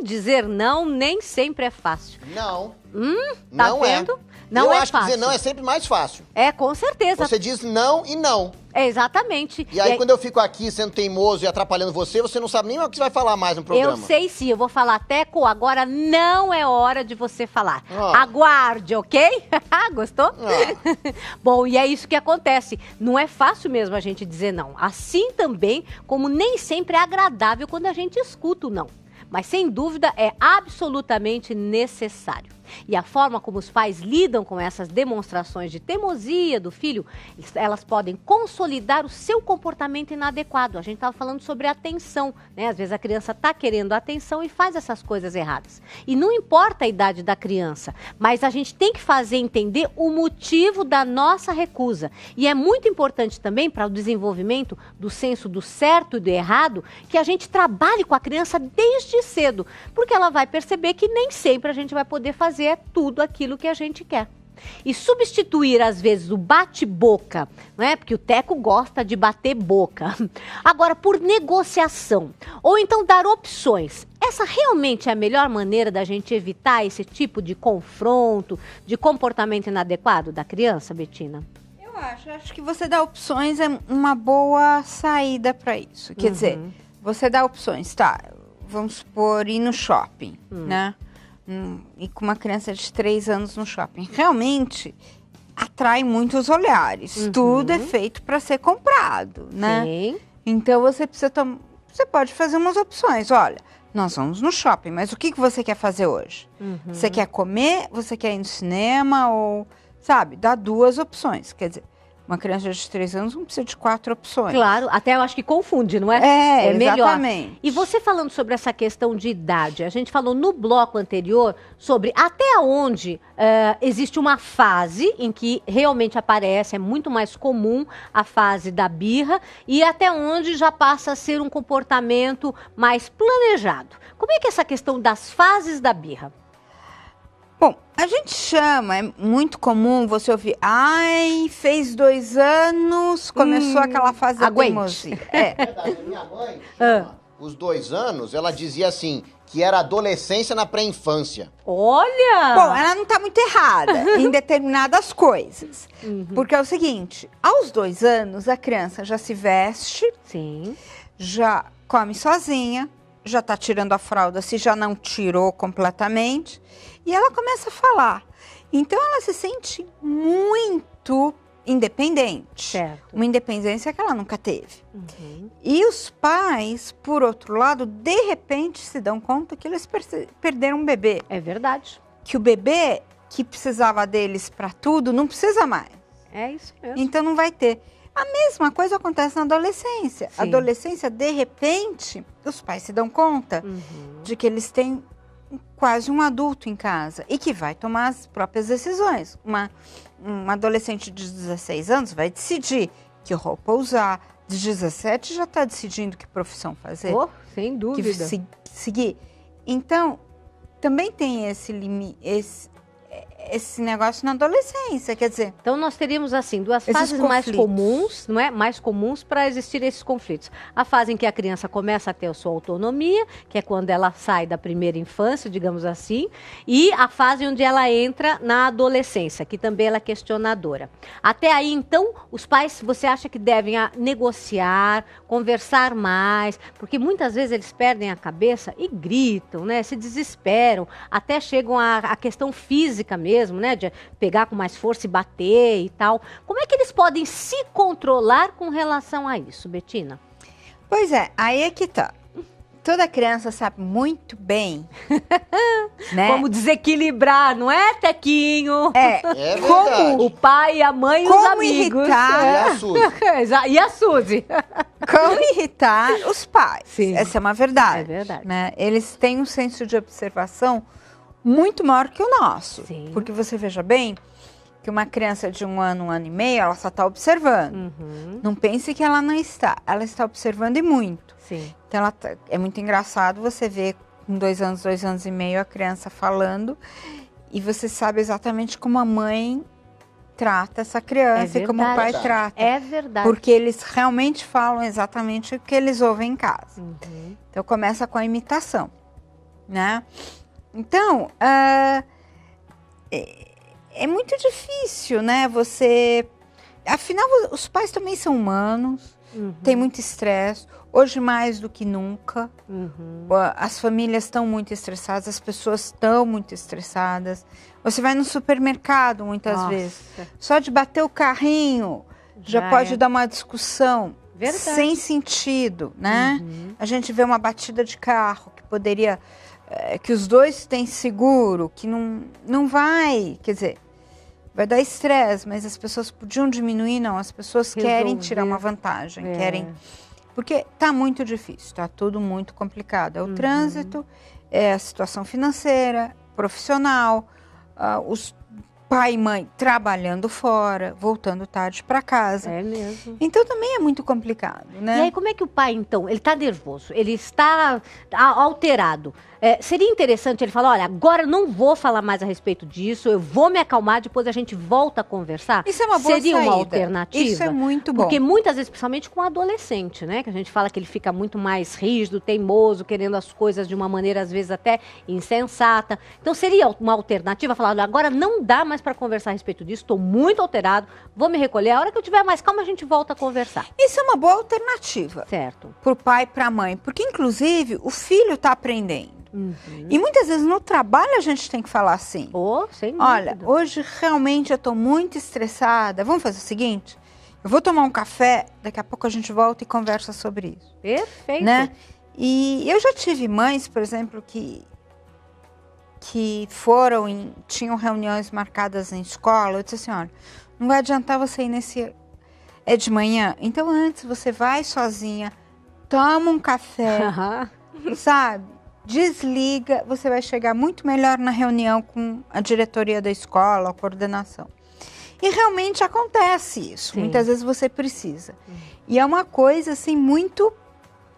dizer não nem sempre é fácil. Não. Tá Não vendo? é. Não Eu é acho fácil. que dizer não é sempre mais fácil. É, com certeza. Você diz não e não. É, exatamente. E aí, quando eu fico aqui sendo teimoso e atrapalhando você, você não sabe nem o que você vai falar mais no programa. Eu sei sim, eu vou falar, Teco, agora não é hora de você falar. Ah. Aguarde, ok? Gostou? Ah. Bom, e é isso que acontece. Não é fácil mesmo a gente dizer não. Assim também, como nem sempre é agradável quando a gente escuta o não. Mas, sem dúvida, é absolutamente necessário. E a forma como os pais lidam com essas demonstrações de teimosia do filho, elas podem consolidar o seu comportamento inadequado. A gente estava falando sobre atenção, né? Às vezes a criança está querendo atenção e faz essas coisas erradas. E não importa a idade da criança, mas a gente tem que fazer entender o motivo da nossa recusa. E é muito importante também para o desenvolvimento do senso do certo e do errado, que a gente trabalhe com a criança desde cedo, porque ela vai perceber que nem sempre a gente vai poder fazer tudo aquilo que a gente quer. E substituir, às vezes, o bate-boca, não é? Porque o Teco gosta de bater boca. Agora, por negociação. Ou então dar opções. Essa realmente é a melhor maneira da gente evitar esse tipo de confronto, de comportamento inadequado da criança, Betina? Eu acho que você dar opções é uma boa saída para isso. Quer dizer, você dá opções, tá? Vamos supor, ir no shopping, né? E com uma criança de 3 anos no shopping. Realmente atrai muitos olhares. Tudo é feito para ser comprado, né? Sim. Então você precisa você pode fazer umas opções. Olha, nós vamos no shopping, mas o que você quer fazer hoje? Você quer comer? Você quer ir no cinema? Ou, sabe, dá 2 opções. Quer dizer, uma criança de 3 anos não precisa de 4 opções. Claro, até eu acho que confunde, não é? É melhor. Exatamente. E você falando sobre essa questão de idade, a gente falou no bloco anterior sobre até onde existe uma fase em que realmente aparece, é muito mais comum a fase da birra, e até onde já passa a ser um comportamento mais planejado. Como é que é essa questão das fases da birra? Bom, a gente chama, é muito comum você ouvir, ai, fez 2 anos, começou aquela fase da teimosia. É verdade, a minha mãe chama os 2 anos, ela dizia assim, que era adolescência na pré-infância. Olha! Bom, ela não está muito errada em determinadas coisas. Porque é o seguinte, aos 2 anos, a criança já se veste, Sim. já come sozinha, já está tirando a fralda, se já não tirou completamente, e ela começa a falar. Então, ela se sente muito independente. Certo. Uma independência que ela nunca teve. E os pais, por outro lado, de repente se dão conta que eles perderam um bebê. É verdade. Que o bebê que precisava deles para tudo, não precisa mais. É isso mesmo. Então, não vai ter. A mesma coisa acontece na adolescência. Sim. A adolescência, de repente, os pais se dão conta de que eles têm quase um adulto em casa e que vai tomar as próprias decisões. Uma adolescente de 16 anos vai decidir que roupa usar. De 17 já está decidindo que profissão fazer. Oh, sem dúvida. Que seguir. Então, também tem esse limite, esse negócio na adolescência, quer dizer... Então, nós teríamos, assim, 2 esses fases mais conflitos. comuns, não é? Mais comuns para existir esses conflitos. A fase em que a criança começa a ter a sua autonomia, que é quando ela sai da primeira infância, digamos assim, e a fase onde ela entra na adolescência, que também ela é questionadora. Até aí, então, os pais, você acha que devem negociar, conversar mais, porque muitas vezes eles perdem a cabeça e gritam, né? Se desesperam, até chegam à questão física mesmo, né, de pegar com mais força e bater e tal. Como é que eles podem se controlar com relação a isso, Betina? Pois é, aí é que tá. Toda criança sabe muito bem, né? Como desequilibrar, não é, Tequinho? É verdade. O pai, a mãe e os Como amigos. irritar. E a Suzy? E a Suzy? Como irritar os pais. Sim. Essa é uma verdade. É verdade. Né? Eles têm um senso de observação muito maior que o nosso. Sim. Porque você veja bem que uma criança de 1 ano, 1 ano e meio, ela só está observando. Não pense que ela não está. Ela está observando e muito. Sim. Então, é muito engraçado você ver com 2 anos, 2 anos e meio, a criança falando e você sabe exatamente como a mãe trata essa criança e como o pai trata. É verdade. Porque eles realmente falam exatamente o que eles ouvem em casa. Então, começa com a imitação. né? Então, é muito difícil, né? Afinal, os pais também são humanos, tem muito estresse. Hoje, mais do que nunca, as famílias estão muito estressadas, as pessoas estão muito estressadas. Você vai no supermercado, muitas vezes, só de bater o carrinho, já pode dar uma discussão. Verdade. Sem sentido, né? A gente vê uma batida de carro que poderia... que os dois têm seguro, que não vai... Quer dizer, vai dar estresse, mas as pessoas podiam diminuir, não. As pessoas querem tirar uma vantagem, querem... Porque tá muito difícil, tá tudo muito complicado. É o trânsito, é a situação financeira, profissional, os pai e mãe trabalhando fora, voltando tarde para casa. É mesmo. Então também é muito complicado, né? E aí como é que o pai, então, ele tá nervoso, ele está alterado. Seria interessante ele falar, olha, agora eu não vou falar mais a respeito disso, eu vou me acalmar, depois a gente volta a conversar. Isso é uma boa Seria saída. Uma alternativa? Isso é muito bom. Porque muitas vezes, principalmente com o adolescente, né? Que a gente fala que ele fica muito mais rígido, teimoso, querendo as coisas de uma maneira, às vezes, até insensata. Então, seria uma alternativa falar, olha, agora não dá mais para conversar a respeito disso, estou muito alterado, vou me recolher, a hora que eu tiver mais calma, a gente volta a conversar. Isso é uma boa alternativa. Certo. Para o pai e para a mãe, porque, inclusive, o filho está aprendendo. E muitas vezes no trabalho a gente tem que falar assim. Sem dúvida. Olha, hoje realmente eu estou muito estressada. Vamos fazer o seguinte? Eu vou tomar um café, daqui a pouco a gente volta e conversa sobre isso. Perfeito. Né? E eu já tive mães, por exemplo, que tinham reuniões marcadas em escola. Eu disse assim, olha, não vai adiantar você ir nesse... É de manhã? Então antes você vai sozinha, toma um café, sabe? Desliga, você vai chegar muito melhor na reunião com a diretoria da escola, a coordenação. E realmente acontece isso. Sim. Muitas vezes você precisa. E é uma coisa, assim, muito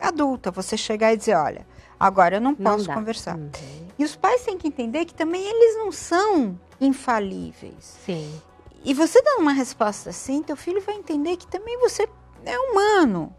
adulta. Você chegar e dizer, olha, agora eu não posso conversar. E os pais têm que entender que também eles não são infalíveis. Sim. E você dando uma resposta assim, teu filho vai entender que também você é humano.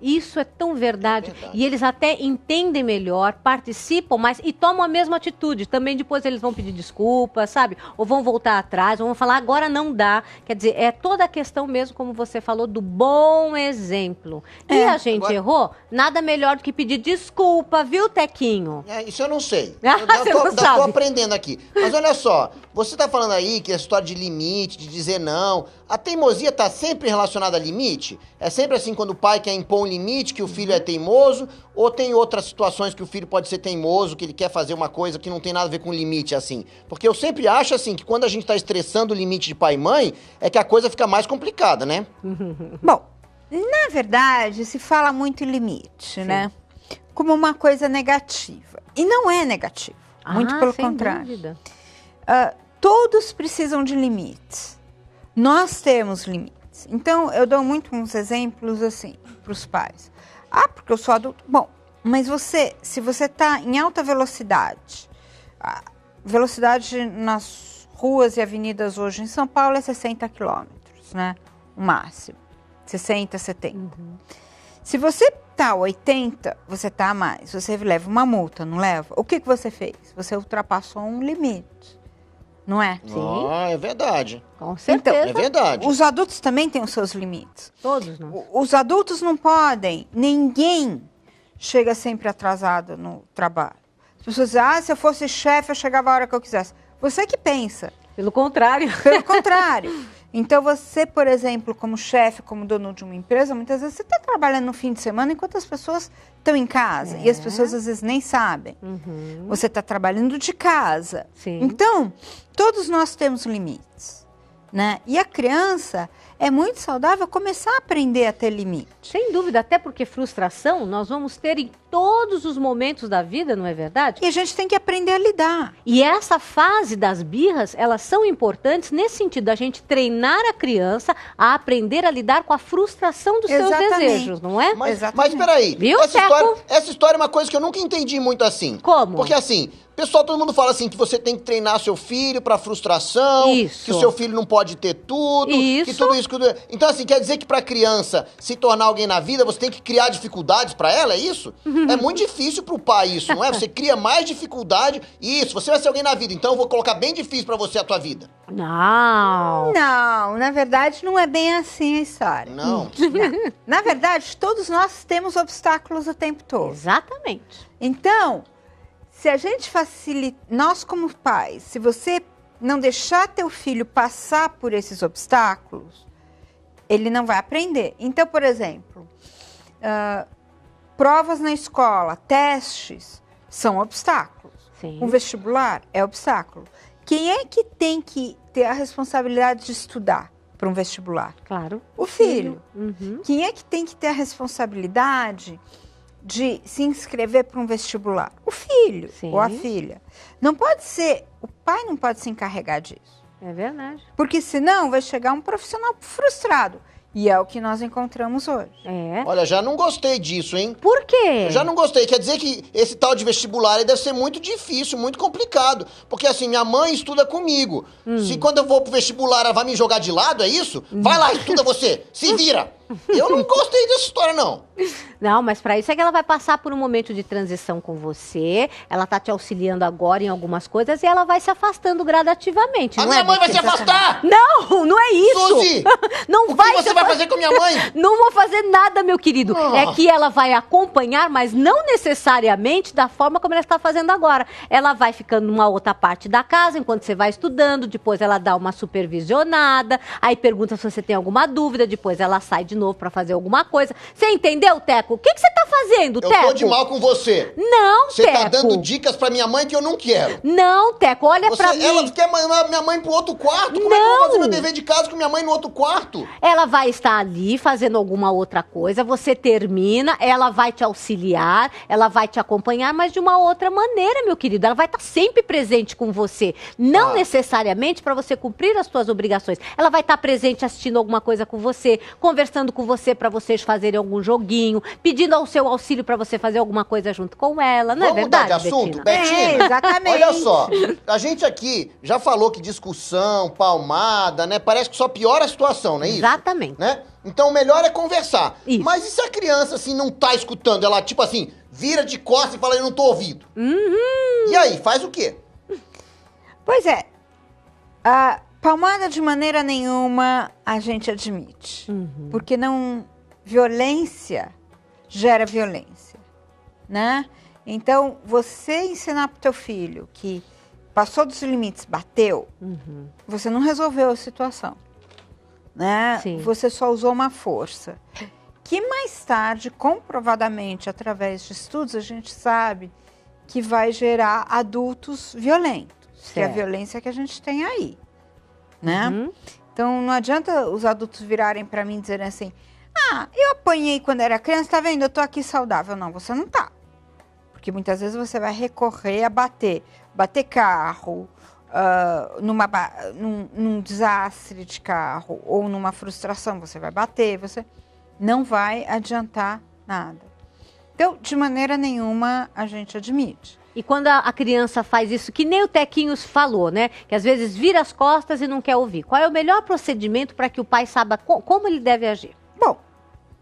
Isso é tão verdade. E eles até entendem melhor, participam mais e tomam a mesma atitude. Também depois eles vão pedir desculpas, sabe? Ou vão voltar atrás, ou vão falar, agora não dá. Quer dizer, é toda a questão mesmo, como você falou, do bom exemplo. E a gente errou, nada melhor do que pedir desculpa, viu, Tequinho? Isso eu não sei. Você não sabe. Tô aprendendo aqui. Mas olha só, você tá falando aí que a história de limite, de dizer não, a teimosia tá sempre relacionada a limite? É sempre assim, quando o pai quer impor um limite, que o filho é teimoso, ou tem outras situações que o filho pode ser teimoso, que ele quer fazer uma coisa que não tem nada a ver com limite, assim? Porque eu sempre acho, assim, que quando a gente tá estressando o limite de pai e mãe, é que a coisa fica mais complicada, né? Bom, na verdade, se fala muito em limite, né? Como uma coisa negativa. E não é negativo, muito pelo contrário. Dúvida. Todos precisam de limites. Nós temos limites. Então, eu dou muito uns exemplos assim para os pais. Porque eu sou adulto. Bom, mas se você está em alta velocidade, a velocidade nas ruas e avenidas hoje em São Paulo é 60 quilômetros, né? O máximo. 60, 70. Se você está a 80, você está a mais. Você leva uma multa, não leva? O que você fez? Você ultrapassou um limite. Não é? Sim. É verdade. Com certeza. Então, é verdade. Os adultos também têm os seus limites. Todos nós. Os adultos não podem. Ninguém chega sempre atrasado no trabalho. As pessoas dizem, se eu fosse chefe, eu chegava a hora que eu quisesse. Você que pensa. Pelo contrário. Pelo contrário. Então, você, por exemplo, como chefe, como dono de uma empresa, muitas vezes você está trabalhando no fim de semana enquanto as pessoas estão em casa. E as pessoas, às vezes, nem sabem. Você está trabalhando de casa. Sim. Então, todos nós temos limites, né? E a criança é muito saudável começar a aprender a ter limite. Sem dúvida, até porque frustração nós vamos ter em todos os momentos da vida, não é verdade? E a gente tem que aprender a lidar. E essa fase das birras, elas são importantes nesse sentido, da gente treinar a criança a aprender a lidar com a frustração dos seus desejos, não é? Mas peraí, viu, essa história é uma coisa que eu nunca entendi muito assim. Como? Porque assim, pessoal, todo mundo fala assim, que você tem que treinar seu filho pra frustração, Isso. que o seu filho não pode ter tudo, Isso. que tudo isso. risco do... Então, assim, quer dizer que pra criança se tornar alguém na vida, você tem que criar dificuldades pra ela, é isso? É muito difícil pro pai isso, não é? Você cria mais dificuldade. Isso, você vai ser alguém na vida, então eu vou colocar bem difícil pra você a tua vida. Não. Não, na verdade não é bem assim a história. Não. Na verdade, todos nós temos obstáculos o tempo todo. Exatamente. Então, se a gente facilita, nós como pais, se você não deixar teu filho passar por esses obstáculos, ele não vai aprender. Então, por exemplo, provas na escola, testes, são obstáculos. Sim. Um vestibular é obstáculo. Quem é que tem que ter a responsabilidade de estudar para um vestibular? Claro. O filho. Uhum. Quem é que tem que ter a responsabilidade de se inscrever para um vestibular? O filho. Sim. Ou a filha. Não pode ser, o pai não pode se encarregar disso. É verdade. Porque senão vai chegar um profissional frustrado. E é o que nós encontramos hoje. É. Olha, já não gostei disso, hein? Por quê? Eu já não gostei. Quer dizer que esse tal de vestibular aí deve ser muito difícil, muito complicado. Porque assim, minha mãe estuda comigo. Se quando eu vou pro vestibular ela vai me jogar de lado, é isso? Vai lá, estuda você. Se vira. Eu não gostei dessa história, não. Não, mas para isso é que ela vai passar por um momento de transição com você. Ela tá te auxiliando agora em algumas coisas e ela vai se afastando gradativamente. A não minha é, mãe vai Betina? se afastar! Não, não é isso. Suzy! Não O vai que você se vai afa- fazer com a minha mãe? Não vou fazer nada, meu querido. Oh. É que ela vai acompanhar, mas não necessariamente da forma como ela está fazendo agora. Ela vai ficando numa outra parte da casa enquanto você vai estudando, depois ela dá uma supervisionada, aí pergunta se você tem alguma dúvida, depois ela sai de novo para fazer alguma coisa. Você entendeu, Teco? O que você tá fazendo, Teco? Eu tô de mal com você. Não, Você Teco. tá dando dicas pra minha mãe que eu não quero. Não, Teco, olha pra mim. Ela quer mandar minha mãe pro outro quarto? Como é que eu vou fazer meu dever de casa com minha mãe no outro quarto? Ela vai estar ali fazendo alguma outra coisa, você termina, ela vai te auxiliar, ela vai te acompanhar, mas de uma outra maneira, meu querido. Ela vai estar sempre presente com você. Não necessariamente para você cumprir as suas obrigações. Ela vai estar presente assistindo alguma coisa com você, conversando com você para vocês fazerem algum joguinho, pedindo ao seu auxílio para você fazer alguma coisa junto com ela. Não Vamos é verdade, mudar de assunto, Betina? Betina? Exatamente. Olha só, a gente aqui já falou que discussão, palmada, né? Parece que só piora a situação, não é isso? Exatamente. Né? Então o melhor é conversar. Isso. Mas e se a criança, assim, não tá escutando? Ela, tipo assim, vira de costas e fala, eu não tô ouvindo. E aí, faz o quê? Pois é. A palmada de maneira nenhuma a gente admite. Porque não... Violência gera violência, né? Então, você ensinar pro teu filho que passou dos limites, bateu, você não resolveu a situação, né? Sim. Você só usou uma força. Que mais tarde, comprovadamente, através de estudos, a gente sabe que vai gerar adultos violentos. Que é a Certo. violência que a gente tem aí, né? Então, não adianta os adultos virarem para mim e dizerem assim: ah, eu apanhei quando era criança, tá vendo? Eu tô aqui saudável. Não, você não tá. Porque muitas vezes você vai recorrer a bater carro, num desastre de carro ou numa frustração, você vai bater, você não vai adiantar nada. Então, de maneira nenhuma, a gente admite. E quando a criança faz isso, que nem o Tequinhos falou, né? Que às vezes vira as costas e não quer ouvir. Qual é o melhor procedimento para que o pai saiba como ele deve agir? Bom,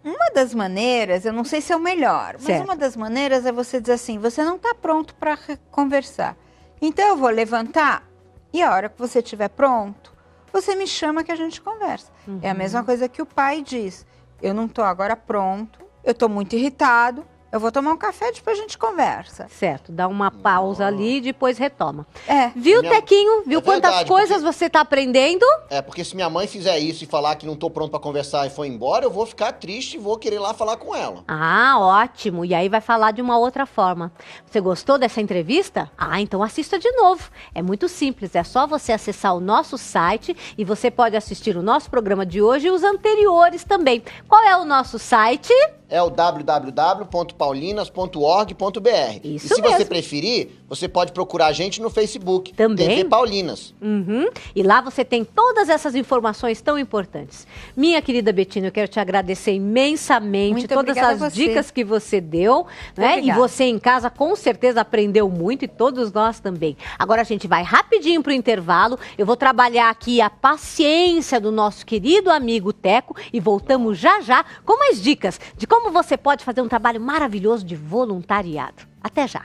uma das maneiras, eu não sei se é o melhor, mas Certo. uma das maneiras é você dizer assim: você não está pronto para conversar. Então eu vou levantar e a hora que você estiver pronto, você me chama que a gente conversa. É a mesma coisa que o pai diz: eu não estou agora pronto, eu estou muito irritado, eu vou tomar um café e depois a gente conversa. Certo, dá uma pausa ali e depois retoma. É. Viu, Minha- Tequinho? Viu É quantas verdade, coisas você tá aprendendo? É, porque se minha mãe fizer isso e falar que não tô pronto pra conversar e foi embora, eu vou ficar triste e vou querer ir lá falar com ela. Ah, ótimo. E aí vai falar de uma outra forma. Você gostou dessa entrevista? Ah, então assista de novo. É muito simples, é só você acessar o nosso site e você pode assistir o nosso programa de hoje e os anteriores também. Qual é o nosso site? é o www.paulinas.org.br. Isso e se mesmo. você preferir, você pode procurar a gente no Facebook, Também. TV Paulinas. Uhum. E lá você tem todas essas informações tão importantes. Minha querida Betina, eu quero te agradecer imensamente Muito todas obrigada as a você. dicas que você deu, né? E obrigada. você em casa com certeza aprendeu muito e todos nós também. Agora a gente vai rapidinho pro intervalo. Eu vou trabalhar aqui a paciência do nosso querido amigo Teco e voltamos já já com mais dicas de como você pode fazer um trabalho maravilhoso de voluntariado. Até já.